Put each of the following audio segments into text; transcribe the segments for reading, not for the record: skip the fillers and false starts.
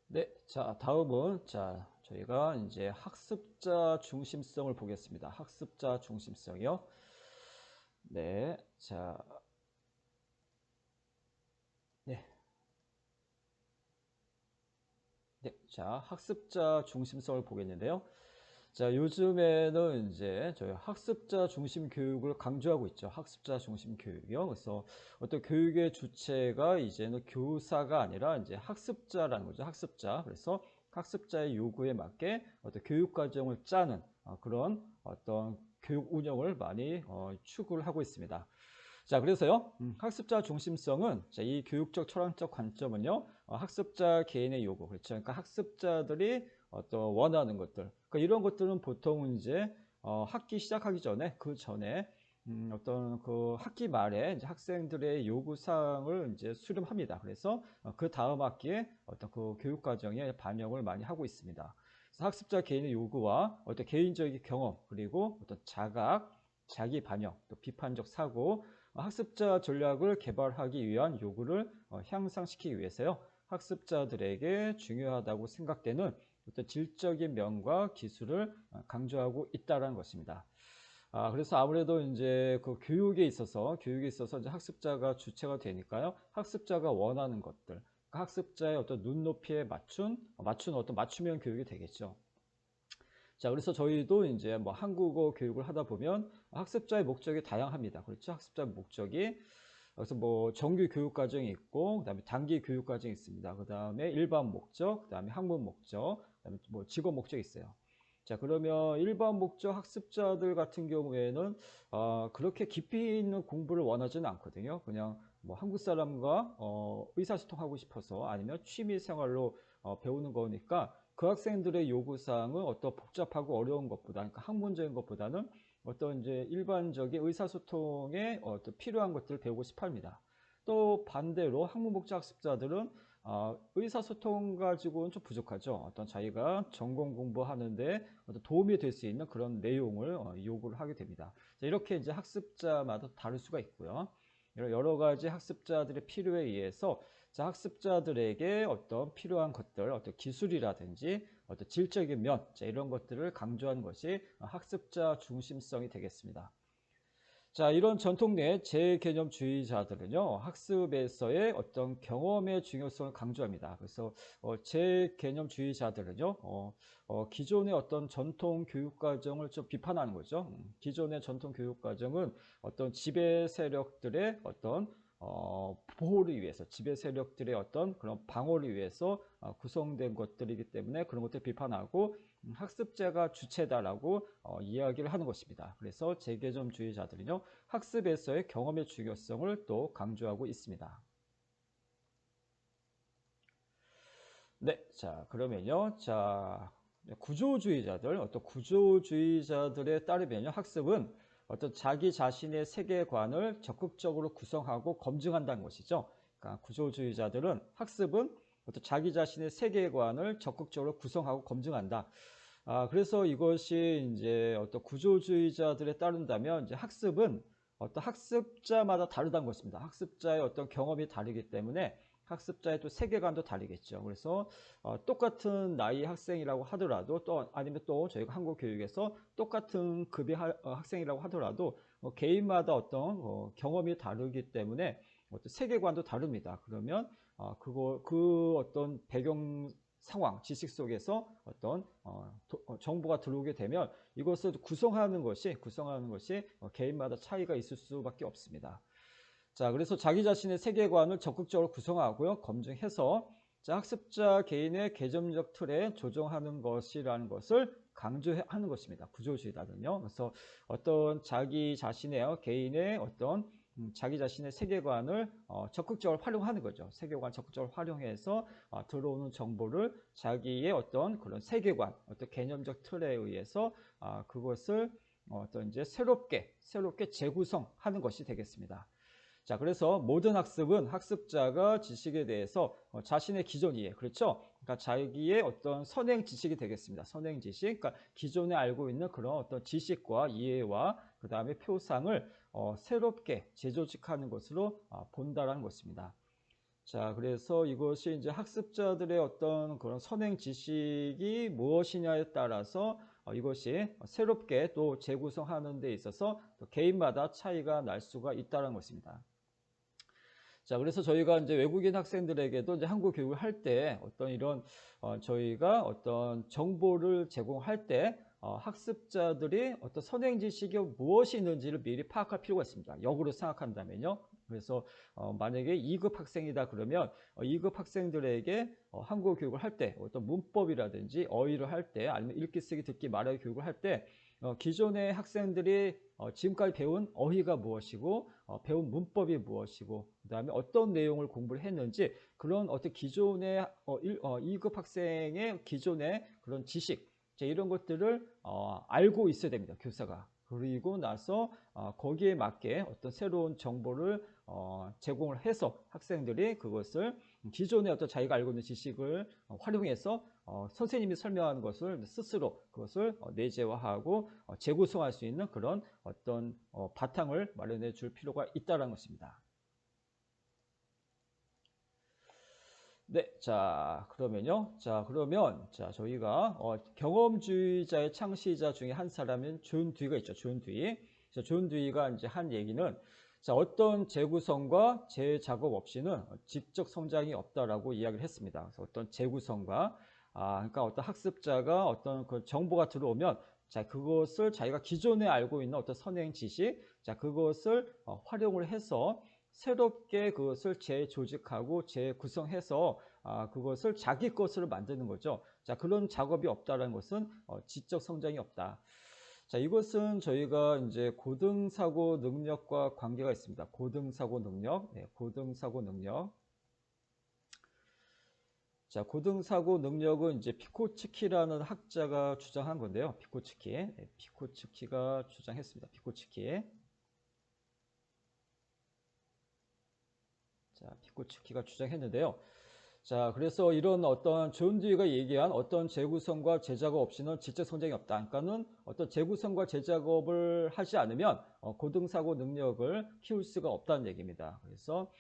네, 자, 다음은, 자, 저희가 이제 학습자 중심성을 보겠습니다. 학습자 중심성이요. 네, 자, 네, 네, 자, 학습자 중심성을 보겠는데요. 자, 요즘에는 이제 저희 학습자 중심 교육을 강조하고 있죠. 학습자 중심 교육이요. 그래서 어떤 교육의 주체가 이제는 교사가 아니라 이제 학습자라는 거죠. 학습자. 그래서 학습자의 요구에 맞게 어떤 교육 과정을 짜는 그런 어떤 교육 운영을 많이 추구를 하고 있습니다. 자, 그래서요, 학습자 중심성은 자, 이 교육적 철학적 관점은요, 학습자 개인의 요구, 그렇죠. 그러니까 학습자들이 어떤 원하는 것들, 그러니까 이런 것들은 보통 이제 학기 시작하기 전에 그 전에 어떤 그 학기 말에 이제 학생들의 요구 사항을 이제 수렴합니다. 그래서 그 다음 학기에 어떤 그 교육 과정에 반영을 많이 하고 있습니다. 그래서 학습자 개인의 요구와 어떤 개인적인 경험 그리고 어떤 자각, 자기 반영, 또 비판적 사고, 학습자 전략을 개발하기 위한 요구를 향상시키기 위해서요. 학습자들에게 중요하다고 생각되는 어떤 질적인 면과 기술을 강조하고 있다는 것입니다. 그래서 아무래도 이제 그 교육에 있어서 이제 학습자가 주체가 되니까요. 학습자가 원하는 것들, 그러니까 학습자의 어떤 눈높이에 맞춘 어떤 맞춤형 교육이 되겠죠. 자, 그래서 저희도 이제 뭐 한국어 교육을 하다 보면 학습자의 목적이 다양합니다. 그렇죠? 학습자의 목적이 그래서 뭐 정규 교육 과정이 있고, 그다음에 단기 교육 과정이 있습니다. 그다음에 일반 목적, 그다음에 학문 목적, 그다음에 뭐 직업 목적이 있어요. 자, 그러면 일반 목적 학습자들 같은 경우에는 그렇게 깊이 있는 공부를 원하지는 않거든요. 그냥 뭐 한국 사람과 의사소통하고 싶어서 아니면 취미 생활로 배우는 거니까 그 학생들의 요구사항은 어떤 복잡하고 어려운 것보다, 그러니까 학문적인 것보다는 어떤 이제 일반적인 의사소통에 어떤 필요한 것들을 배우고 싶어 합니다. 또 반대로 학문복잡 학습자들은 의사소통 가지고는 좀 부족하죠. 어떤 자기가 전공 공부하는데 어떤 도움이 될 수 있는 그런 내용을 요구를 하게 됩니다. 자, 이렇게 이제 학습자마다 다를 수가 있고요. 여러 가지 학습자들의 필요에 의해서 자, 학습자들에게 어떤 필요한 것들, 어떤 기술이라든지 어떤 질적인 면, 자, 이런 것들을 강조하는 것이 학습자 중심성이 되겠습니다. 자, 이런 전통 내 재개념주의자들은요, 학습에서의 어떤 경험의 중요성을 강조합니다. 그래서 재개념주의자들은요, 기존의 어떤 전통 교육과정을 좀 비판하는 거죠. 기존의 전통 교육과정은 어떤 지배 세력들의 어떤 보호를 위해서, 지배 세력들의 어떤 그런 방어를 위해서 구성된 것들이기 때문에 그런 것들 비판하고 학습자가 주체다라고 이야기를 하는 것입니다. 그래서 재개념주의자들은요, 학습에서의 경험의 중요성을 또 강조하고 있습니다. 네, 자, 그러면요. 자, 어떤 구조주의자들에 따르면요. 학습은 어떤 자기 자신의 세계관을 적극적으로 구성하고 검증한다는 것이죠. 그러니까 구조주의자들은 학습은 어떤 자기 자신의 세계관을 적극적으로 구성하고 검증한다. 그래서 이것이 이제 어떤 구조주의자들에 따른다면 이제 학습은 어떤 학습자마다 다르다는 것입니다. 학습자의 어떤 경험이 다르기 때문에 학습자의 또 세계관도 다르겠죠. 그래서 똑같은 나이 학생이라고 하더라도 또 아니면 또 저희가 한국 교육에서 똑같은 급의 학생이라고 하더라도 개인마다 어떤 경험이 다르기 때문에 어떤 세계관도 다릅니다. 그러면 그 어떤 배경 상황, 지식 속에서 어떤 정보가 들어오게 되면 이것을 구성하는 것이 개인마다 차이가 있을 수밖에 없습니다. 자, 그래서 자기 자신의 세계관을 적극적으로 구성하고요, 검증해서 자, 학습자 개인의 개점적 틀에 조정하는 것이라는 것을 강조하는 것입니다. 구조주의다는요. 그래서 어떤 자기 자신의 개인의 어떤 자기 자신의 세계관을 적극적으로 활용하는 거죠. 세계관 적극적으로 활용해서 들어오는 정보를 자기의 어떤 그런 세계관, 어떤 개념적 틀에 의해서 그것을 어떤 이제 새롭게 재구성하는 것이 되겠습니다. 자, 그래서 모든 학습은 학습자가 지식에 대해서 자신의 기존 이해, 그렇죠? 그러니까 자기의 어떤 선행 지식이 되겠습니다. 선행 지식, 그러니까 기존에 알고 있는 그런 어떤 지식과 이해와 그 다음에 표상을 새롭게 재조직하는 것으로 본다라는 것입니다. 자, 그래서 이것이 이제 학습자들의 어떤 그런 선행 지식이 무엇이냐에 따라서 이것이 새롭게 또 재구성하는 데 있어서 또 개인마다 차이가 날 수가 있다는 것입니다. 자, 그래서 저희가 이제 외국인 학생들에게도 이제 한국 교육을 할 때 어떤 이런 저희가 어떤 정보를 제공할 때 학습자들이 어떤 선행 지식이 무엇이 있는지를 미리 파악할 필요가 있습니다. 역으로 생각한다면요. 그래서 만약에 2급 학생이다 그러면 2급 학생들에게 한국어 교육을 할 때 어떤 문법이라든지 어휘를 할 때 아니면 읽기 쓰기 듣기 말하기 교육을 할 때 기존의 학생들이 지금까지 배운 어휘가 무엇이고 배운 문법이 무엇이고 그다음에 어떤 내용을 공부를 했는지 그런 어떤 기존의 2급 학생의 기존의 그런 지식 이런 것들을 알고 있어야 됩니다. 교사가. 그리고 나서 거기에 맞게 어떤 새로운 정보를 제공을 해서 학생들이 그것을 기존의 어떤 자기가 알고 있는 지식을 활용해서 선생님이 설명하는 것을 스스로 그것을 내재화하고 재구성할 수 있는 그런 어떤 바탕을 마련해 줄 필요가 있다는 것입니다. 네, 자, 그러면요. 자, 저희가 경험주의자의 창시자 중에 한 사람인 존 듀이가 있죠. 존 듀이. 존 듀이가 이제 한 얘기는 자, 어떤 재구성과 재작업 없이는 지적 성장이 없다라고 이야기를 했습니다. 그래서 어떤 재구성과 그러니까 어떤 학습자가 어떤 그 정보가 들어오면 자, 그것을 자기가 기존에 알고 있는 어떤 선행 지식, 자, 그것을 활용을 해서 새롭게 그것을 재조직하고 재구성해서 그것을 자기 것으로 만드는 거죠. 자, 그런 작업이 없다는 것은 지적 성장이 없다. 자, 이것은 저희가 이제 고등사고 능력과 관계가 있습니다. 고등사고 능력, 네, 고등사고 능력. 자, 고등사고 능력은 이제 피코츠키라는 학자가 주장한 건데요. 피코츠키, 네, 피코츠키가 주장했습니다. 피코츠키. 자, 피코츠키가 주장했는데요. 자, 그래서 이런 어떤 존 듀이가 얘기한 어떤 재구성과 재작업 없이는 지적 성장이 없다. 그러니까는 어떤 재구성과 재작업을 하지 않으면 고등사고 능력을 키울 수가 없다는 얘기입니다. 그래서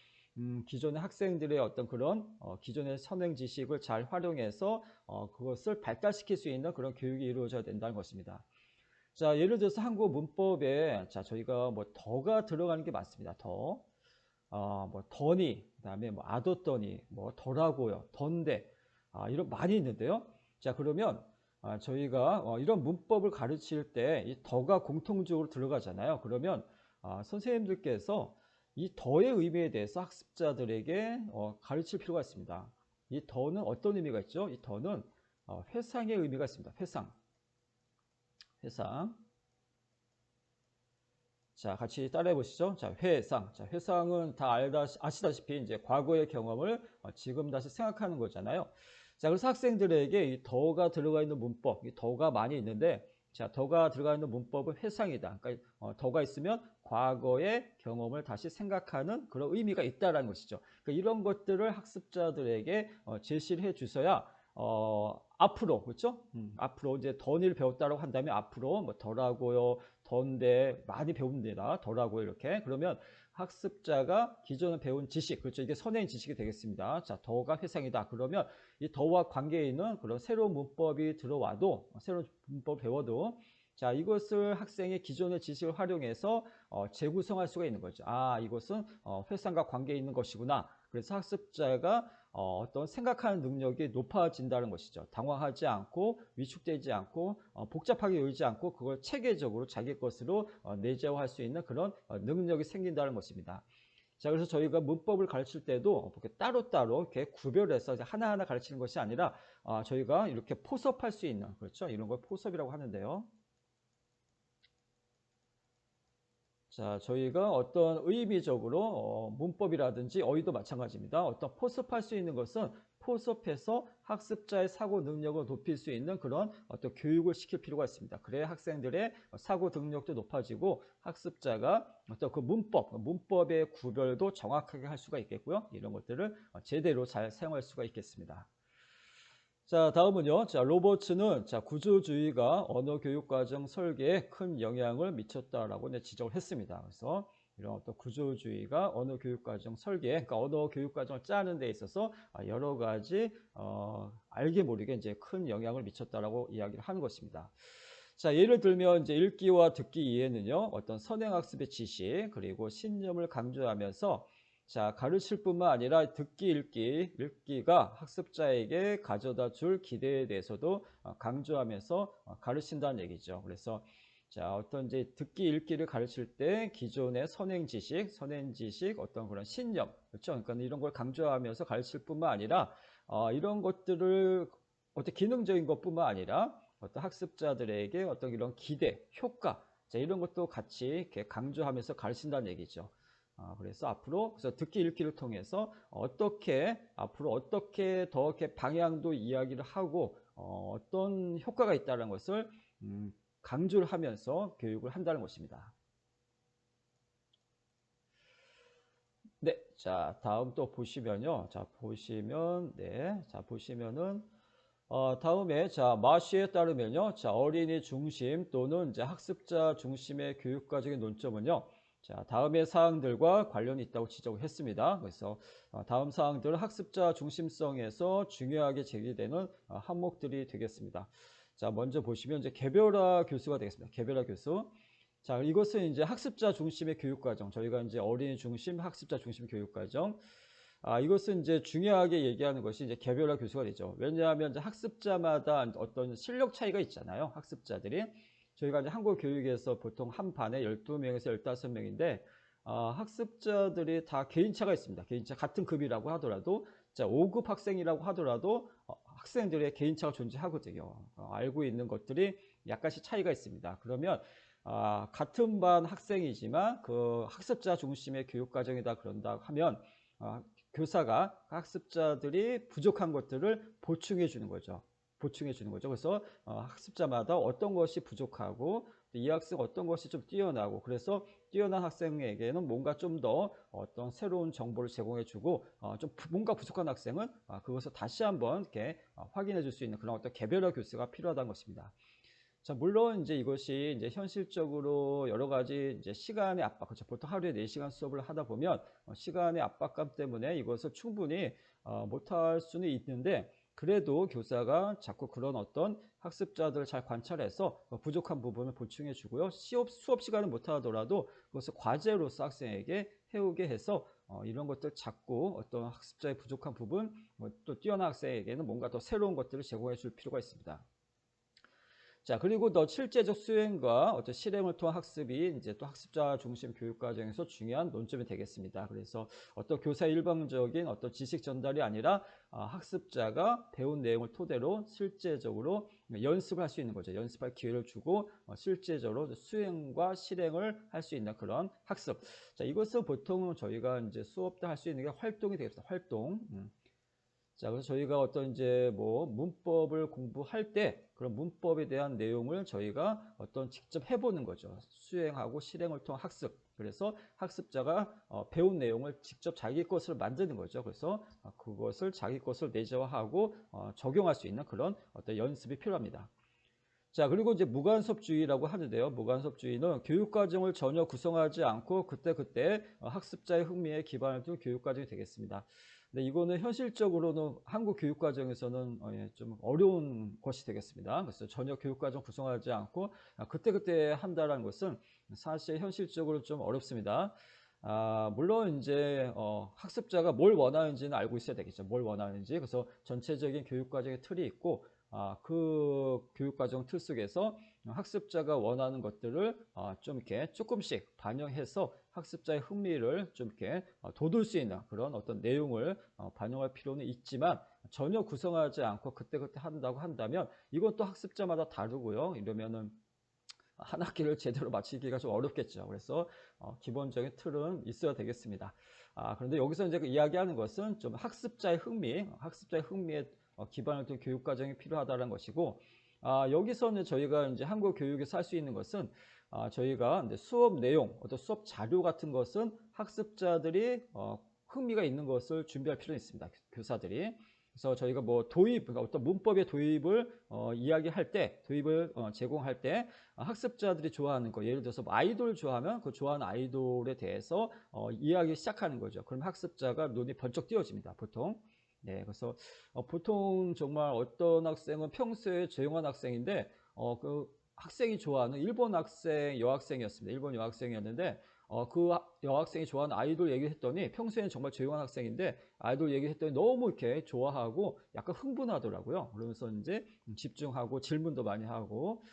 기존의 학생들의 어떤 그런 기존의 선행 지식을 잘 활용해서 그것을 발달시킬 수 있는 그런 교육이 이루어져야 된다는 것입니다. 자, 예를 들어서 한국 문법에 자, 저희가 뭐 더가 들어가는 게 많습니다. 더. 뭐 더니, 그다음에 뭐 아뒀더니, 뭐 더라고요, 던데, 이런 많이 있는데요. 자, 그러면 저희가 이런 문법을 가르칠 때 이 더가 공통적으로 들어가잖아요. 그러면 선생님들께서 이 더의 의미에 대해서 학습자들에게 가르칠 필요가 있습니다. 이 더는 어떤 의미가 있죠? 이 더는 회상의 의미가 있습니다. 회상, 회상. 자, 같이 따라해 보시죠. 자, 회상. 자, 회상은 다 아시다시피 이제 과거의 경험을 지금 다시 생각하는 거잖아요. 자, 그래서 학생들에게 이 더가 들어가 있는 문법, 이 더가 많이 있는데, 자, 더가 들어가 있는 문법은 회상이다. 그러니까 더가 있으면 과거의 경험을 다시 생각하는 그런 의미가 있다라는 것이죠. 그러니까 이런 것들을 학습자들에게 제시를 해 주셔야 앞으로 그렇죠? 앞으로 이제 더니를 배웠다고 한다면 앞으로 뭐 더라고요, 더인데 많이 배웁니다. 더라고요 이렇게. 그러면 학습자가 기존에 배운 지식, 그렇죠? 이게 선행 지식이 되겠습니다. 자, 더가 회상이다. 그러면 이 더와 관계에 있는 그런 새로운 문법이 들어와도 새로운 문법 배워도 자, 이것을 학생의 기존의 지식을 활용해서 재구성할 수가 있는 거죠. 이것은 회상과 관계에 있는 것이구나. 그래서 학습자가 어떤 생각하는 능력이 높아진다는 것이죠. 당황하지 않고 위축되지 않고 복잡하게 여기지 않고 그걸 체계적으로 자기 것으로 내재화할 수 있는 그런 능력이 생긴다는 것입니다. 자, 그래서 저희가 문법을 가르칠 때도 이렇게 따로따로 이렇게 구별해서 하나하나 가르치는 것이 아니라 저희가 이렇게 포섭할 수 있는 그렇죠. 이런 걸 포섭이라고 하는데요. 자, 저희가 어떤 의미적으로 문법이라든지 어휘도 마찬가지입니다. 어떤 포섭할 수 있는 것은 포섭해서 학습자의 사고 능력을 높일 수 있는 그런 어떤 교육을 시킬 필요가 있습니다. 그래야 학생들의 사고 능력도 높아지고 학습자가 어떤 그 문법의 구별도 정확하게 할 수가 있겠고요. 이런 것들을 제대로 잘 사용할 수가 있겠습니다. 자, 다음은요. 자, 로버츠는 자, 구조주의가 언어 교육 과정 설계에 큰 영향을 미쳤다라고 지적을 했습니다. 그래서 이런 어떤 구조주의가 언어 교육과정 설계, 그러니까 언어 교육과정을 짜는 데 있어서 여러 가지 알게 모르게 이제 큰 영향을 미쳤다라고 이야기를 하는 것입니다. 자, 예를 들면 이제 읽기와 듣기 이해는요, 어떤 선행학습의 지식 그리고 신념을 강조하면서 자, 가르칠 뿐만 아니라 듣기, 읽기가 학습자에게 가져다 줄 기대에 대해서도 강조하면서 가르친다는 얘기죠. 그래서 자, 어떤 이제 듣기, 읽기를 가르칠 때 기존의 선행 지식, 어떤 그런 신념, 그렇죠? 그러니까 이런 걸 강조하면서 가르칠 뿐만 아니라 이런 것들을 어떤 기능적인 것뿐만 아니라 어떤 학습자들에게 어떤 이런 기대, 효과, 자, 이런 것도 같이 이렇게 강조하면서 가르친다는 얘기죠. 그래서 앞으로 그래서 듣기 읽기를 통해서 앞으로 어떻게 더 이렇게 방향도 이야기를 하고 어떤 효과가 있다는 것을 강조를 하면서 교육을 한다는 것입니다. 네, 자, 다음 또 보시면요. 자, 보시면은 다음에 자, 마시에 따르면요. 자, 어린이 중심 또는 이제 학습자 중심의 교육과정의 논점은요. 자, 다음의 사항들과 관련이 있다고 지적을 했습니다. 그래서 다음 사항들은 학습자 중심성에서 중요하게 제기되는 항목들이 되겠습니다. 자, 먼저 보시면 이제 개별화 교수가 되겠습니다. 개별화 교수. 자, 이것은 이제 학습자 중심의 교육과정. 저희가 이제 어린이 중심, 학습자 중심 교육과정. 이것은 이제 중요하게 얘기하는 것이 이제 개별화 교수가 되죠. 왜냐하면 이제 학습자마다 어떤 실력 차이가 있잖아요. 학습자들이. 저희가 이제 한국 교육에서 보통 한 반에 12명에서 15명인데, 학습자들이 다 개인차가 있습니다. 개인차 같은 급이라고 하더라도, 자, 5급 학생이라고 하더라도, 학생들의 개인차가 존재하거든요. 알고 있는 것들이 약간씩 차이가 있습니다. 그러면, 같은 반 학생이지만 그 학습자 중심의 교육과정이다 그런다 하면, 교사가 학습자들이 부족한 것들을 보충해 주는 거죠. 그래서 학습자마다 어떤 것이 부족하고 이 학생 어떤 것이 좀 뛰어나고 그래서 뛰어난 학생에게는 뭔가 좀 더 어떤 새로운 정보를 제공해 주고 좀 뭔가 부족한 학생은 그것을 다시 한번 이렇게 확인해 줄 수 있는 그런 어떤 개별화 교수가 필요하다는 것입니다. 자, 물론 이제 이것이 이제 현실적으로 여러 가지 이제 시간의 압박, 그렇죠. 보통 하루에 4시간 수업을 하다 보면 시간의 압박감 때문에 이것을 충분히 못할 수는 있는데 그래도 교사가 자꾸 그런 어떤 학습자들을 잘 관찰해서 부족한 부분을 보충해 주고요. 수업 시간을 못 하더라도 그것을 과제로서 학생에게 해오게 해서 이런 것들 자꾸 어떤 학습자의 부족한 부분, 또 뛰어난 학생에게는 뭔가 더 새로운 것들을 제공해 줄 필요가 있습니다. 자, 그리고 더 실제적 수행과 어떤 실행을 통한 학습이 이제 또 학습자 중심 교육 과정에서 중요한 논점이 되겠습니다. 그래서 어떤 교사의 일방적인 어떤 지식 전달이 아니라 학습자가 배운 내용을 토대로 실제적으로 연습을 할 수 있는 거죠. 연습할 기회를 주고 실제적으로 수행과 실행을 할 수 있는 그런 학습. 자, 이것은 보통 저희가 이제 수업 때 할 수 있는 게 활동이 되겠습니다. 활동. 자, 그래서 저희가 어떤 이제 뭐 문법을 공부할 때 그런 문법에 대한 내용을 저희가 어떤 직접 해보는 거죠. 수행하고 실행을 통한 학습. 그래서 학습자가 배운 내용을 직접 자기 것을 만드는 거죠. 그래서 그것을 자기 것을 내재화하고 적용할 수 있는 그런 어떤 연습이 필요합니다. 자, 그리고 이제 무간섭주의라고 하는데요. 무간섭주의는 교육과정을 전혀 구성하지 않고 그때그때 학습자의 흥미에 기반을 둔 교육과정이 되겠습니다. 근데 이거는 현실적으로는 한국 교육과정에서는 좀 어려운 것이 되겠습니다. 그래서 전혀 교육과정 구성하지 않고 그때그때 한다는 것은 사실 현실적으로 좀 어렵습니다. 물론 이제 학습자가 뭘 원하는지는 알고 있어야 되겠죠. 뭘 원하는지. 그래서 전체적인 교육과정의 틀이 있고 그 교육과정 틀 속에서 학습자가 원하는 것들을 좀 이렇게 조금씩 반영해서 학습자의 흥미를 좀 이렇게 돋울 수 있는 그런 어떤 내용을 반영할 필요는 있지만 전혀 구성하지 않고 그때그때 한다고 한다면 이것도 학습자마다 다르고요. 이러면은 한 학기를 제대로 마치기가 좀 어렵겠죠. 그래서 기본적인 틀은 있어야 되겠습니다. 그런데 여기서 이제 이야기하는 것은 좀 학습자의 흥미에 기반을 둔 교육 과정이 필요하다는 것이고, 여기서는 저희가 이제 한국 교육에서 할 수 있는 것은 저희가 이제 수업 내용, 어떤 수업 자료 같은 것은 학습자들이 흥미가 있는 것을 준비할 필요는 있습니다. 교사들이. 그래서 저희가 뭐 도입, 그러니까 어떤 문법의 도입을 이야기할 때, 도입을 제공할 때 학습자들이 좋아하는 거, 예를 들어서 뭐 아이돌 좋아하면 그 좋아하는 아이돌에 대해서 이야기 시작하는 거죠. 그럼 학습자가 눈이 번쩍 띄어집니다. 보통. 네, 그래서 보통 정말 어떤 학생은 평소에 조용한 학생인데 그 학생이 좋아하는 일본 학생 여학생이었습니다. 일본 여학생이었는데 그 여학생이 좋아하는 아이돌 얘기를 했더니 평소에는 정말 조용한 학생인데 아이돌 얘기를 했더니 너무 이렇게 좋아하고 약간 흥분하더라고요. 그러면서 이제 집중하고 질문도 많이 하고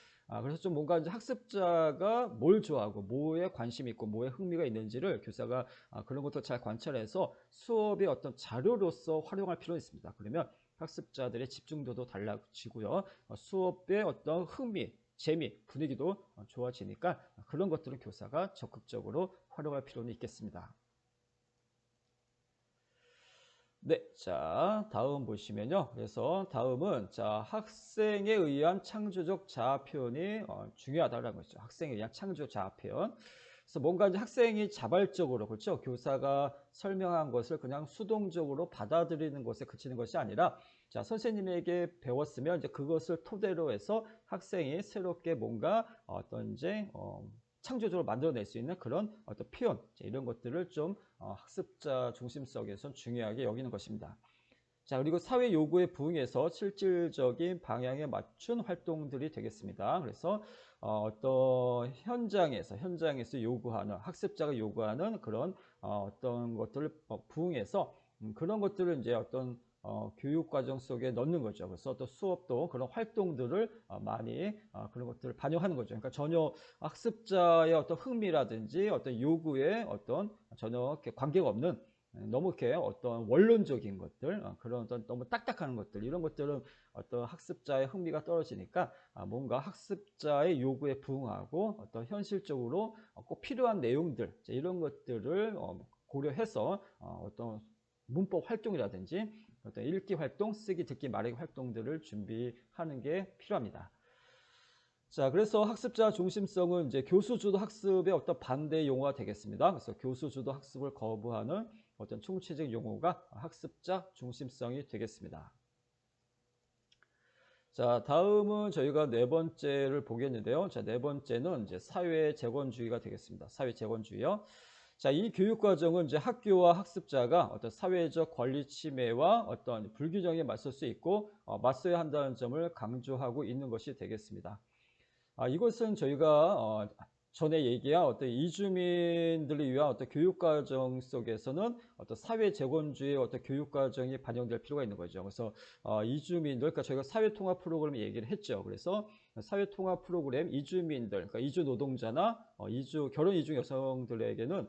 그래서 좀 뭔가 이제 학습자가 뭘 좋아하고 뭐에 관심 있고 뭐에 흥미가 있는지를 교사가 그런 것도 잘 관찰해서 수업의 어떤 자료로서 활용할 필요가 있습니다. 그러면 학습자들의 집중도도 달라지고요. 수업의 어떤 흥미, 재미, 분위기도 좋아지니까 그런 것들은 교사가 적극적으로 활용할 필요는 있겠습니다. 네, 자, 다음 보시면요. 그래서 다음은 자, 학생에 의한 창조적 자아 표현이 중요하다는 거죠. 학생에 의한 창조적 자아 표현. 그래서 뭔가 이제 학생이 자발적으로 그렇죠. 교사가 설명한 것을 그냥 수동적으로 받아들이는 것에 그치는 것이 아니라 자, 선생님에게 배웠으면 이제 그것을 토대로 해서 학생이 새롭게 뭔가 어떤 이제 창조적으로 만들어낼 수 있는 그런 어떤 표현 이런 것들을 좀 학습자 중심성에선 중요하게 여기는 것입니다. 자, 그리고 사회 요구에 부응해서 실질적인 방향에 맞춘 활동들이 되겠습니다. 그래서 어떤 현장에서 요구하는 학습자가 요구하는 그런 어떤 것들을 부응해서 그런 것들을 이제 어떤 교육 과정 속에 넣는 거죠. 그래서 또 수업도 그런 활동들을 많이 그런 것들을 반영하는 거죠. 그러니까 전혀 학습자의 어떤 흥미라든지 어떤 요구에 어떤 전혀 관계가 없는 너무 이렇게 어떤 원론적인 것들, 그런 어떤 너무 딱딱한 것들, 이런 것들은 어떤 학습자의 흥미가 떨어지니까 뭔가 학습자의 요구에 부응하고 어떤 현실적으로 꼭 필요한 내용들, 이런 것들을 고려해서 어떤 문법 활동이라든지 어떤 읽기 활동, 쓰기, 듣기, 말하기 활동들을 준비하는 게 필요합니다. 자, 그래서 학습자 중심성은 이제 교수 주도 학습의 어떤 반대 용어가 되겠습니다. 그래서 교수 주도 학습을 거부하는 어떤 총체적 용어가 학습자 중심성이 되겠습니다. 자, 다음은 저희가 네 번째를 보겠는데요. 자, 네 번째는 이제 사회 재건주의가 되겠습니다. 사회 재건주의요. 자, 이 교육 과정은 이제 학교와 학습자가 어떤 사회적 권리 침해와 어떤 불균형에 맞설 수 있고 맞서야 한다는 점을 강조하고 있는 것이 되겠습니다. 이것은 저희가 전에 얘기한 어떤 이주민들을 위한 어떤 교육과정 속에서는 어떤 사회 재건주의 어떤 교육과정이 반영될 필요가 있는 거죠. 그래서 이주민들, 그러니까 저희가 사회통합 프로그램 얘기를 했죠. 그래서 사회통합 프로그램 이주민들, 그러니까 이주 노동자나 결혼 이주 여성들에게는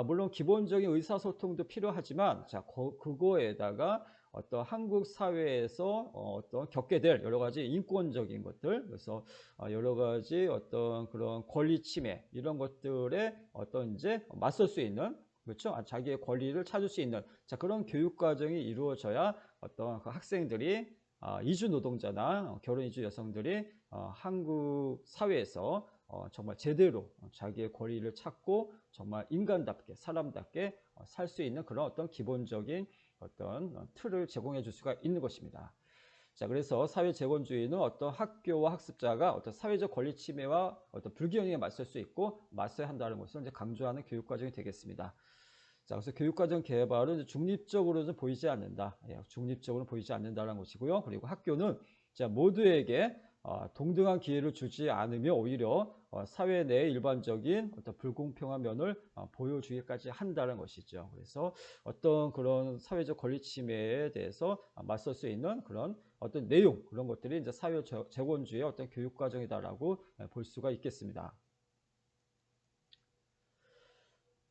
물론 기본적인 의사소통도 필요하지만 자, 그거에다가 어떤 한국 사회에서 어떤 겪게 될 여러 가지 인권적인 것들, 그래서 여러 가지 어떤 그런 권리 침해 이런 것들에 어떤 이제 맞설 수 있는 그렇죠? 자기의 권리를 찾을 수 있는 자 그런 교육 과정이 이루어져야 어떤 그 학생들이 이주 노동자나 결혼 이주 여성들이 한국 사회에서 정말 제대로 자기의 권리를 찾고 정말 인간답게 사람답게 살 수 있는 그런 어떤 기본적인 어떤 틀을 제공해 줄 수가 있는 것입니다. 자, 그래서 사회 재건주의는 어떤 학교와 학습자가 어떤 사회적 권리 침해와 어떤 불균형에 맞설 수 있고 맞서야 한다는 것을 이제 강조하는 교육 과정이 되겠습니다. 자, 그래서 교육과정 개발은 중립적으로는 보이지 않는다. 중립적으로 보이지 않는다는 것이고요. 그리고 학교는 자, 모두에게 동등한 기회를 주지 않으며 오히려 사회 내 일반적인 어떤 불공평한 면을 보여주기까지 한다는 것이죠. 그래서 어떤 그런 사회적 권리 침해에 대해서 맞설 수 있는 그런 어떤 내용, 그런 것들이 이제 사회 재건주의의 어떤 교육 과정이다라고 볼 수가 있겠습니다.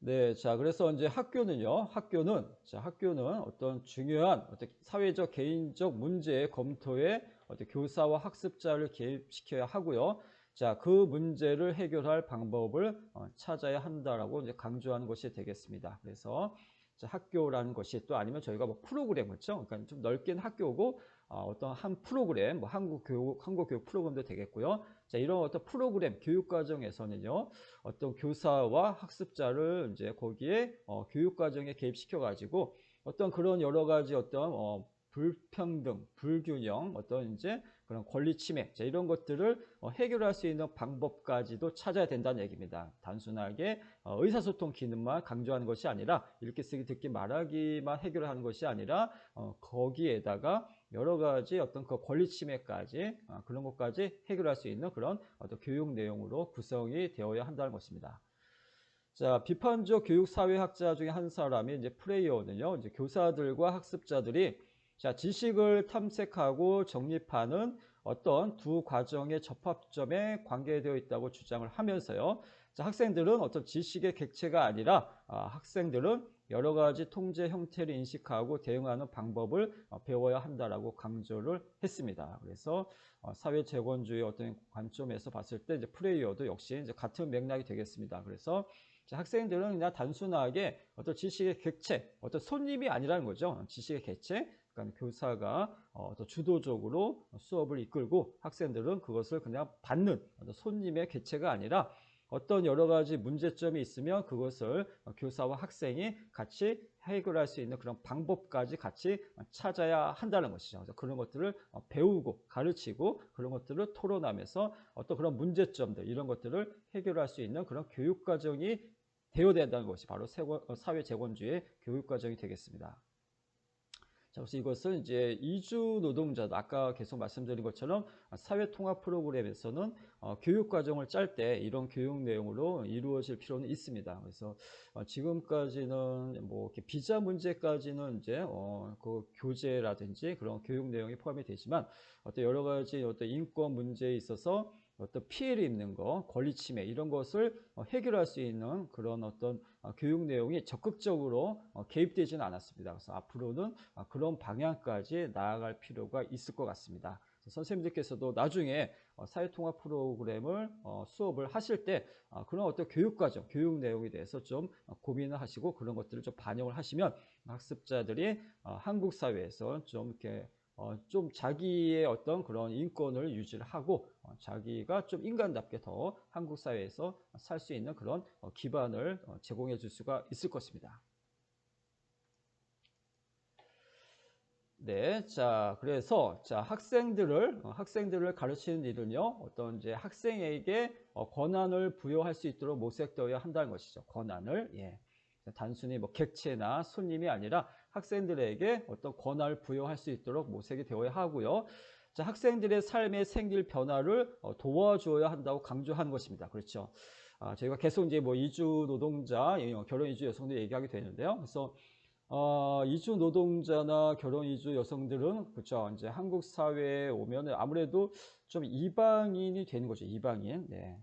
네, 자, 그래서 이제 학교는 어떤 중요한 어떤 사회적, 개인적 문제의 검토에 어떤 교사와 학습자를 개입시켜야 하고요. 자, 그 문제를 해결할 방법을 찾아야 한다라고 이제 강조하는 것이 되겠습니다. 그래서 자, 학교라는 것이 또 아니면 저희가 뭐 프로그램, 그렇죠? 그러니까 좀 넓게는 학교고 어떤 한 프로그램, 뭐 한국 교육 프로그램도 되겠고요. 자, 이런 어떤 프로그램, 교육 과정에서는요. 어떤 교사와 학습자를 이제 거기에 교육 과정에 개입시켜 가지고 어떤 그런 여러 가지 어떤 불평등, 불균형, 어떤 이제 그런 권리 침해, 자, 이런 것들을 해결할 수 있는 방법까지도 찾아야 된다는 얘기입니다. 단순하게 의사소통 기능만 강조하는 것이 아니라 읽기 쓰기 듣기 말하기만 해결하는 것이 아니라 거기에다가 여러 가지 어떤 그 권리 침해까지 그런 것까지 해결할 수 있는 그런 어떤 교육 내용으로 구성이 되어야 한다는 것입니다. 자, 비판적 교육 사회학자 중에 한 사람이 이제 프레이어는요, 이제 교사들과 학습자들이 자, 지식을 탐색하고 정립하는 어떤 두 과정의 접합점에 관계되어 있다고 주장을 하면서요. 자, 학생들은 어떤 지식의 객체가 아니라 학생들은 여러 가지 통제 형태를 인식하고 대응하는 방법을 배워야 한다라고 강조를 했습니다. 그래서 사회 재건주의 어떤 관점에서 봤을 때 이제 프레이어도 역시 이제 같은 맥락이 되겠습니다. 그래서 학생들은 그냥 단순하게 어떤 지식의 객체, 어떤 손님이 아니라는 거죠. 지식의 객체, 그러니까 교사가 어떤 주도적으로 수업을 이끌고 학생들은 그것을 그냥 받는 어떤 손님의 객체가 아니라 어떤 여러 가지 문제점이 있으면 그것을 교사와 학생이 같이 해결할 수 있는 그런 방법까지 같이 찾아야 한다는 것이죠. 그래서 그런 것들을 배우고 가르치고 그런 것들을 토론하면서 어떤 그런 문제점들 이런 것들을 해결할 수 있는 그런 교육 과정이 되어야 된다는 것이 바로 사회 재건주의 교육 과정이 되겠습니다. 자, 그래서 이것을 이제 이주 노동자도 아까 계속 말씀드린 것처럼 사회 통합 프로그램에서는 교육 과정을 짤 때 이런 교육 내용으로 이루어질 필요는 있습니다. 그래서 지금까지는 뭐 이렇게 비자 문제까지는 이제 그 교재라든지 그런 교육 내용이 포함이 되지만 어떤 여러 가지 어떤 인권 문제에 있어서 어떤 피해를 입는 거, 권리 침해 이런 것을 해결할 수 있는 그런 어떤 교육 내용이 적극적으로 개입되지는 않았습니다. 그래서 앞으로는 그런 방향까지 나아갈 필요가 있을 것 같습니다. 선생님들께서도 나중에 사회통합 프로그램을 수업을 하실 때 그런 어떤 교육과정, 교육 내용에 대해서 좀 고민을 하시고 그런 것들을 좀 반영을 하시면 학습자들이 한국 사회에서 좀 이렇게 좀 자기의 어떤 그런 인권을 유지를 하고 자기가 좀 인간답게 더 한국 사회에서 살 수 있는 그런 기반을 제공해 줄 수가 있을 것입니다. 네, 자, 그래서 자, 학생들을 가르치는 일은요, 어떤 이제 학생에게 권한을 부여할 수 있도록 모색되어야 한다는 것이죠. 권한을, 예. 단순히 뭐 객체나 손님이 아니라 학생들에게 어떤 권한을 부여할 수 있도록 모색이 되어야 하고요. 자, 학생들의 삶에 생길 변화를 도와줘야 한다고 강조하는 것입니다. 그렇죠. 저희가 계속 이제 뭐 이주 노동자, 결혼 이주 여성들 얘기하게 되는데요. 그래서 이주 노동자나 결혼 이주 여성들은 그렇죠. 이제 한국 사회에 오면은 아무래도 좀 이방인이 되는 거죠. 이방인. 네.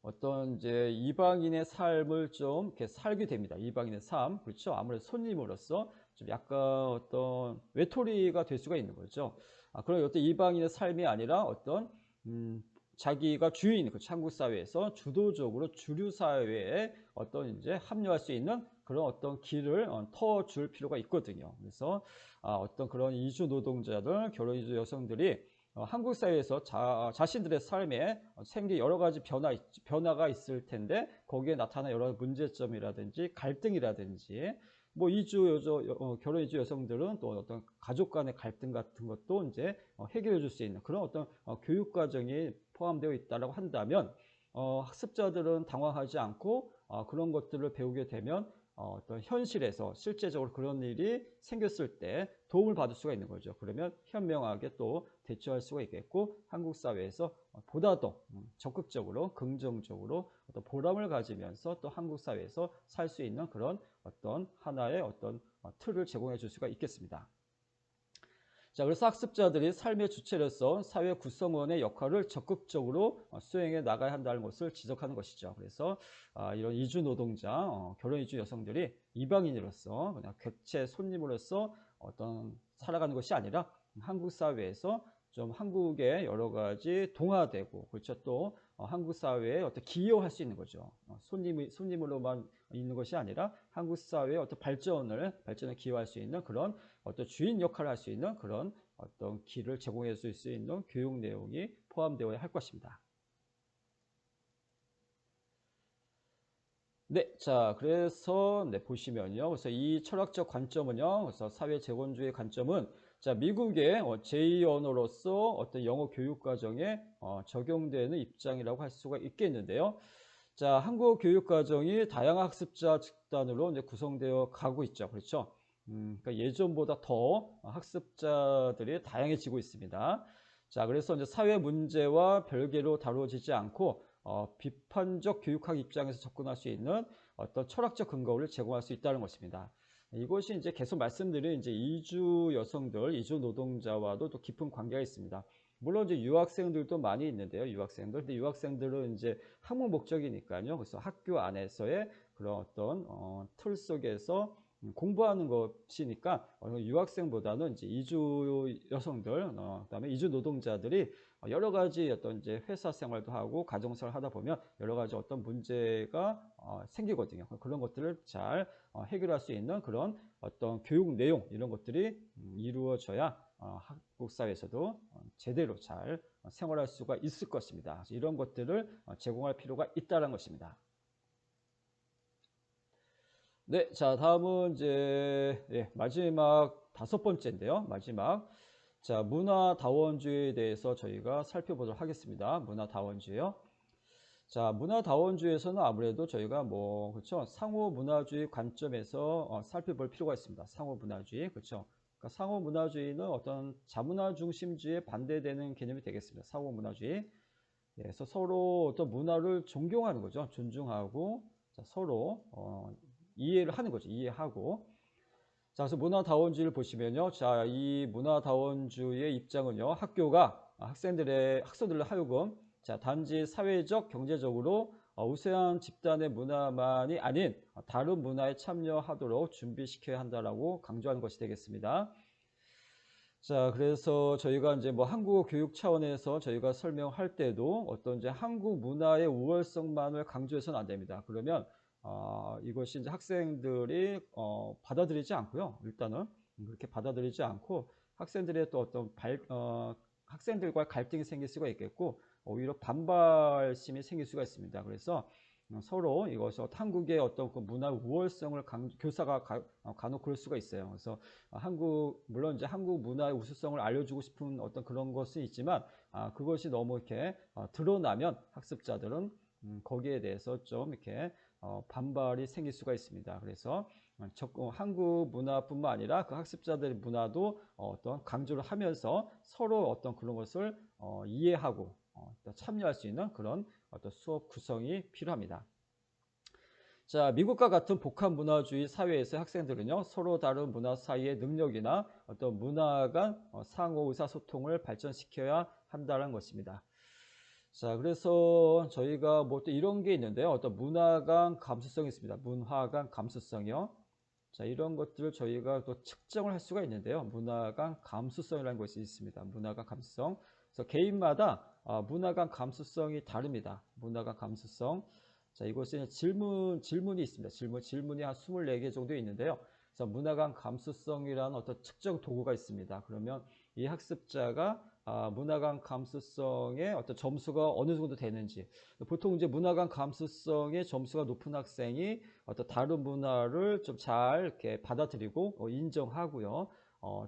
어떤 이제 이방인의 삶을 좀 이렇게 살게 됩니다. 이방인의 삶. 그렇죠. 아무래도 손님으로서 좀 약간 어떤 외톨이가 될 수가 있는 거죠. 그런 어떤 이방인의 삶이 아니라 어떤, 자기가 주인, 그 한국 사회에서 주도적으로 주류 사회에 어떤 이제 합류할 수 있는 그런 어떤 길을 터줄 필요가 있거든요. 그래서 어떤 그런 이주 노동자들, 결혼 이주 여성들이 한국 사회에서 자신들의 삶에 생긴 여러 가지 변화가 있을 텐데 거기에 나타난 여러 문제점이라든지 갈등이라든지 뭐 결혼 이주 여성들은 또 어떤 가족 간의 갈등 같은 것도 이제 해결해 줄 수 있는 그런 어떤 교육 과정이 포함되어 있다라고 한다면 학습자들은 당황하지 않고 그런 것들을 배우게 되면 어떤 현실에서 실제적으로 그런 일이 생겼을 때 도움을 받을 수가 있는 거죠. 그러면 현명하게 또 대처할 수가 있겠고 한국 사회에서 보다 더 적극적으로 긍정적으로 어떤 보람을 가지면서 또 한국 사회에서 살 수 있는 그런 어떤 하나의 어떤 틀을 제공해 줄 수가 있겠습니다. 자, 그래서 학습자들이 삶의 주체로서 사회 구성원의 역할을 적극적으로 수행해 나가야 한다는 것을 지적하는 것이죠. 그래서 이런 이주 노동자, 결혼 이주 여성들이 이방인으로서 그냥 객체 손님으로서 어떤 살아가는 것이 아니라 한국 사회에서 좀 한국의 여러 가지 동화되고 그렇죠. 또 한국 사회에 어떤 기여할 수 있는 거죠. 손님으로만 있는 것이 아니라 한국 사회의 어떤 발전에 기여할 수 있는 그런 어떤 주인 역할을 할 수 있는 그런 어떤 길을 제공해 줄 수 있는 교육 내용이 포함되어야 할 것입니다. 네, 자, 그래서 네, 보시면요. 그래서 이 철학적 관점은요. 그래서 사회 재건주의 관점은 자, 미국의 제2 언어로서 어떤 영어 교육 과정에 적용되는 입장이라고 할 수가 있겠는데요. 자, 한국 교육 과정이 다양한 학습자 집단으로 이제 구성되어 가고 있죠. 그렇죠? 그러니까 예전보다 더 학습자들이 다양해지고 있습니다. 자, 그래서 이제 사회 문제와 별개로 다루어지지 않고 비판적 교육학 입장에서 접근할 수 있는 어떤 철학적 근거를 제공할 수 있다는 것입니다. 이것이 이제 계속 말씀드린 이제 이주 여성들, 이주 노동자와도 또 깊은 관계가 있습니다. 물론 이제 유학생들도 많이 있는데요. 유학생들. 근데 유학생들은 이제 학문 목적이니까요. 그래서 학교 안에서의 그런 어떤 틀 속에서 공부하는 것이니까 유학생보다는 이제 이주 여성들, 그다음에 이주 노동자들이 여러 가지 어떤 이제 회사 생활도 하고 가정 생활을 하다 보면 여러 가지 어떤 문제가 생기거든요. 그런 것들을 잘 해결할 수 있는 그런 어떤 교육 내용 이런 것들이 이루어져야 한국 사회에서도 제대로 잘 생활할 수가 있을 것입니다. 이런 것들을 제공할 필요가 있다는 것입니다. 네, 자, 다음은 이제 마지막 5번째인데요. 마지막. 자, 문화다원주의에 대해서 저희가 살펴보도록 하겠습니다. 문화다원주의요. 자, 문화다원주의에서는 아무래도 저희가 그렇죠. 상호문화주의 관점에서 살펴볼 필요가 있습니다. 상호문화주의, 그렇죠. 그러니까 상호문화주의는 어떤 자문화 중심주의에 반대되는 개념이 되겠습니다. 상호문화주의. 그래서 서로 어떤 문화를 존경하는 거죠. 존중하고 자, 서로 이해를 하는 거죠. 이해하고. 자, 그래서 문화다원주의를 보시면요. 자, 이 문화다원주의의 입장은요. 학교가 학생들을 하여금 자, 단지 사회적, 경제적으로 우수한 집단의 문화만이 아닌 다른 문화에 참여하도록 준비시켜야 한다라고 강조하는 것이 되겠습니다. 자, 그래서 저희가 이제 한국어 교육 차원에서 저희가 설명할 때도 어떤 이제 한국 문화의 우월성만을 강조해서는 안 됩니다. 그러면 이것이 이제 학생들이 받아들이지 않고요. 일단은 그렇게 받아들이지 않고 학생들의 또 어떤 학생들과 갈등이 생길 수가 있겠고 오히려 반발심이 생길 수가 있습니다. 그래서 서로 이것을 한국의 어떤 그 문화 우월성을 교사가 간혹 그럴 수가 있어요. 그래서 물론 이제 한국 문화의 우수성을 알려주고 싶은 어떤 그런 것은 있지만 그것이 너무 이렇게 드러나면 학습자들은 거기에 대해서 좀 이렇게 반발이 생길 수가 있습니다. 그래서 한국 문화뿐만 아니라 그 학습자들의 문화도 어떤 강조를 하면서 서로 어떤 그런 것을 이해하고 참여할 수 있는 그런 어떤 수업 구성이 필요합니다. 자, 미국과 같은 복합 문화주의 사회에서 학생들은요, 서로 다른 문화 사이의 능력이나 어떤 문화 간 상호 의사소통을 발전시켜야 한다는 것입니다. 자, 그래서 저희가 또 이런 게 있는데요. 어떤 문화 간 감수성이 있습니다. 문화 간 감수성이요. 자, 이런 것들을 저희가 또 측정을 할 수가 있는데요. 문화 간 감수성이라는 것이 있습니다. 문화 간 감수성. 그래서 개인마다 문화 간 감수성이 다릅니다. 문화 간 감수성. 자, 이곳에 질문이 있습니다. 질문이 한 24개 정도 있는데요. 그래서 문화 간 감수성이라는 어떤 측정 도구가 있습니다. 그러면 이 학습자가 문화 간 감수성의 어떤 점수가 어느 정도 되는지. 보통 이제 문화 간 감수성의 점수가 높은 학생이 어떤 다른 문화를 좀 잘 이렇게 받아들이고 인정하고요.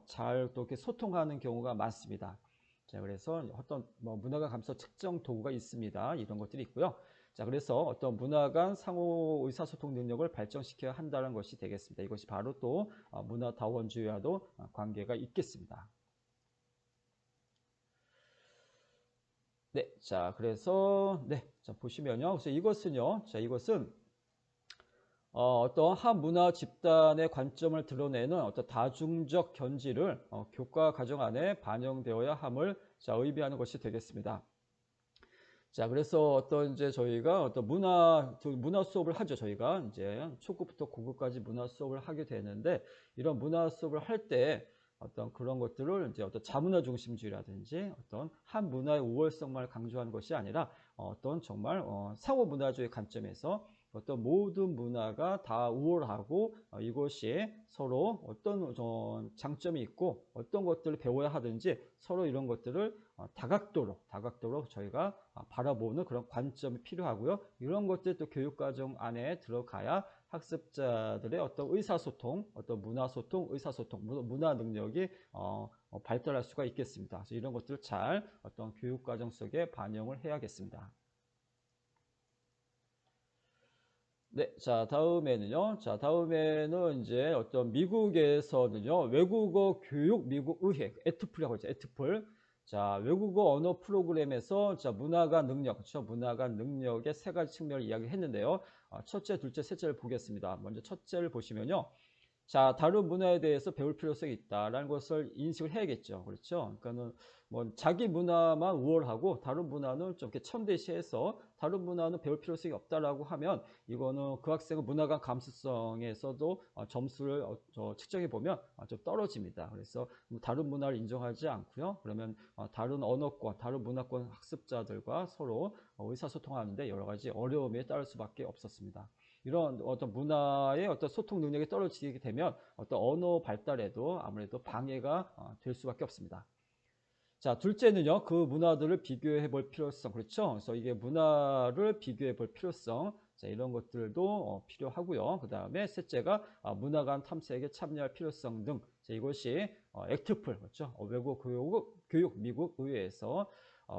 잘 또 이렇게 소통하는 경우가 많습니다. 자, 그래서 어떤 문화 간 감수성 측정 도구가 있습니다. 이런 것들이 있고요. 자, 그래서 어떤 문화 간 상호 의사소통 능력을 발전시켜야 한다는 것이 되겠습니다. 이것이 바로 또 문화다원주의와도 관계가 있겠습니다. 네, 자, 그래서 자, 보시면요. 그래서 이것은요. 자, 이것은 어떤 한 문화 집단의 관점을 드러내는 어떤 다중적 견지를 교과 과정 안에 반영되어야 함을 자, 의미하는 것이 되겠습니다. 자, 그래서 어떤 이제 저희가 어떤 문화 수업을 하죠. 저희가 이제 초급부터 고급까지 문화 수업을 하게 되는데 이런 문화 수업을 할 때 어떤 그런 것들을 이제 어떤 자문화 중심주의라든지 어떤 한 문화의 우월성만 강조하는 것이 아니라 어떤 정말 상호 문화주의 관점에서 어떤 모든 문화가 다 우월하고 이것이 서로 어떤 장점이 있고 어떤 것들을 배워야 하든지 서로 이런 것들을 다각도로 저희가 바라보는 그런 관점이 필요하고요. 이런 것들이 또 교육과정 안에 들어가야 학습자들의 어떤 의사소통, 어떤 문화소통, 의사소통, 문화 능력이 발달할 수가 있겠습니다. 그래서 이런 것들을 잘 어떤 교육과정 속에 반영을 해야겠습니다. 네, 자, 다음에는 이제 어떤 미국에서는요, 외국어 교육 미국 의회, 에트플이라고 하죠, 에트플. 자, 외국어 언어 프로그램에서 자, 문화관 능력, 그렇죠? 문화관 능력의 세 가지 측면을 이야기했는데요. 첫째, 둘째, 셋째를 보겠습니다. 먼저 첫째를 보시면요. 자, 다른 문화에 대해서 배울 필요성이 있다라는 것을 인식을 해야겠죠. 그렇죠? 그러니까는 뭐 자기 문화만 우월하고 다른 문화는 좀 이렇게 천대시해서 다른 문화는 배울 필요성이 없다라고 하면 이거는 그 학생의 문화관 감수성에서도 점수를 측정해 보면 좀 떨어집니다. 그래서 뭐 다른 문화를 인정하지 않고요. 그러면 다른 언어권, 다른 문화권 학습자들과 서로 의사소통하는데 여러 가지 어려움에 따를 수밖에 없었습니다. 이런 어떤 문화의 어떤 소통 능력이 떨어지게 되면 어떤 언어 발달에도 아무래도 방해가 될 수밖에 없습니다. 자, 둘째는요, 그 문화들을 비교해 볼 필요성. 그렇죠? 그래서 이게 문화를 비교해 볼 필요성. 자, 이런 것들도 필요하고요. 그 다음에 셋째가 문화 간 탐색에 참여할 필요성 등. 자, 이것이 액트플, 그렇죠? 외국 교육 미국 의회에서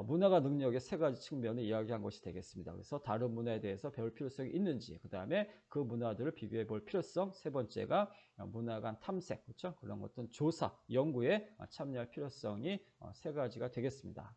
문화가 능력의 세 가지 측면을 이야기한 것이 되겠습니다. 그래서 다른 문화에 대해서 배울 필요성이 있는지, 그 다음에 그 문화들을 비교해 볼 필요성, 세 번째가 문화 간 탐색, 그렇죠? 그런 어떤 조사, 연구에 참여할 필요성이 세 가지가 되겠습니다.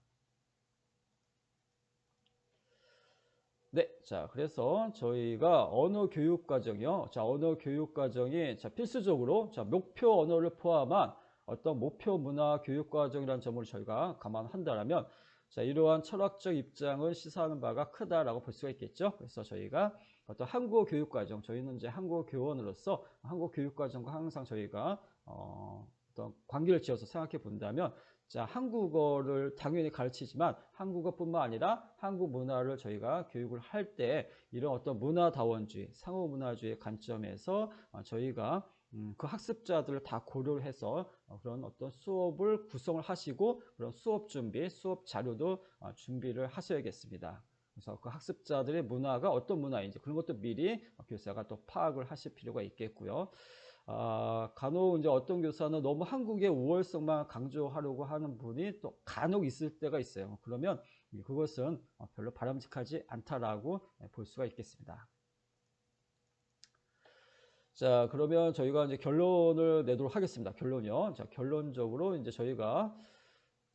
네, 자, 그래서 저희가 언어 교육 과정이요. 자, 언어 교육 과정이 자, 필수적으로 자, 목표 언어를 포함한 어떤 목표 문화 교육 과정이라는 점을 저희가 감안한다면 자, 이러한 철학적 입장을 시사하는 바가 크다라고 볼 수가 있겠죠. 그래서 저희가 어떤 한국어 교육 과정, 저희는 이제 한국어 교원으로서 한국어 교육 과정과 항상 저희가 어떤 관계를 지어서 생각해 본다면 자, 한국어를 당연히 가르치지만 한국어뿐만 아니라 한국 문화를 저희가 교육을 할 때 이런 어떤 문화다원주의, 상호문화주의 관점에서 저희가 그 학습자들을 다 고려를 해서 그런 어떤 수업을 구성을 하시고 그런 수업 준비, 수업 자료도 준비를 하셔야겠습니다. 그래서 그 학습자들의 문화가 어떤 문화인지 그런 것도 미리 교사가 또 파악을 하실 필요가 있겠고요. 간혹 이제 어떤 교사는 너무 한국의 우월성만 강조하려고 하는 분이 또 간혹 있을 때가 있어요. 그러면 그것은 별로 바람직하지 않다라고 볼 수가 있겠습니다. 자, 그러면 저희가 이제 결론을 내도록 하겠습니다. 결론이요. 자, 결론적으로 이제 저희가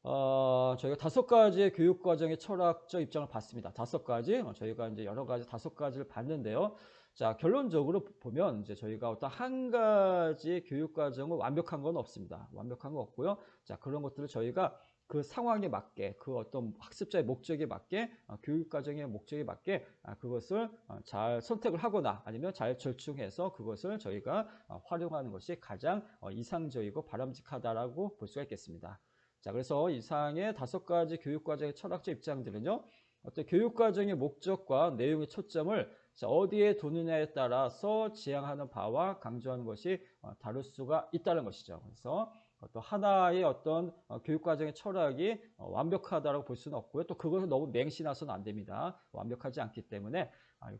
5가지의 교육과정의 철학적 입장을 봤습니다. 5가지. 저희가 이제 여러 가지 5가지를 봤는데요. 자, 결론적으로 보면 이제 저희가 어떤 한 가지 교육과정은 완벽한 건 없습니다. 완벽한 건 없고요. 자, 그런 것들을 저희가 그 상황에 맞게, 그 어떤 학습자의 목적에 맞게, 교육과정의 목적에 맞게 그것을 잘 선택을 하거나 아니면 잘 절충해서 그것을 저희가 활용하는 것이 가장 이상적이고 바람직하다라고 볼 수가 있겠습니다. 자, 그래서 이상의 5가지 교육과정의 철학적 입장들은요, 어떤 교육과정의 목적과 내용의 초점을 어디에 두느냐에 따라서 지향하는 바와 강조하는 것이 다를 수가 있다는 것이죠. 그래서 또 하나의 어떤 교육과정의 철학이 완벽하다고 볼 수는 없고요. 또 그것을 너무 맹신해서는 안 됩니다. 완벽하지 않기 때문에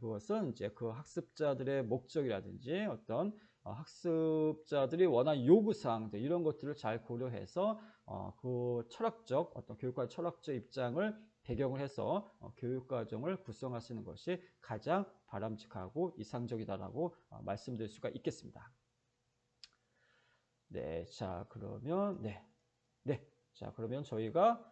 그것은 이제 그 학습자들의 목적이라든지 어떤 학습자들이 원하는 요구사항들 이런 것들을 잘 고려해서 그 철학적 어떤 교육과정 철학적 입장을 배경을 해서 교육과정을 구성하시는 것이 가장 바람직하고 이상적이다라고 말씀드릴 수가 있겠습니다. 네, 자 그러면 자 그러면 저희가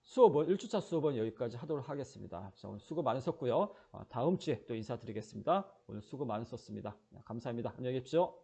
수업은 1주차 수업은 여기까지 하도록 하겠습니다. 자, 오늘 수고 많으셨고요. 다음 주에 또 인사드리겠습니다. 오늘 수고 많으셨습니다. 감사합니다. 안녕히 계십시오.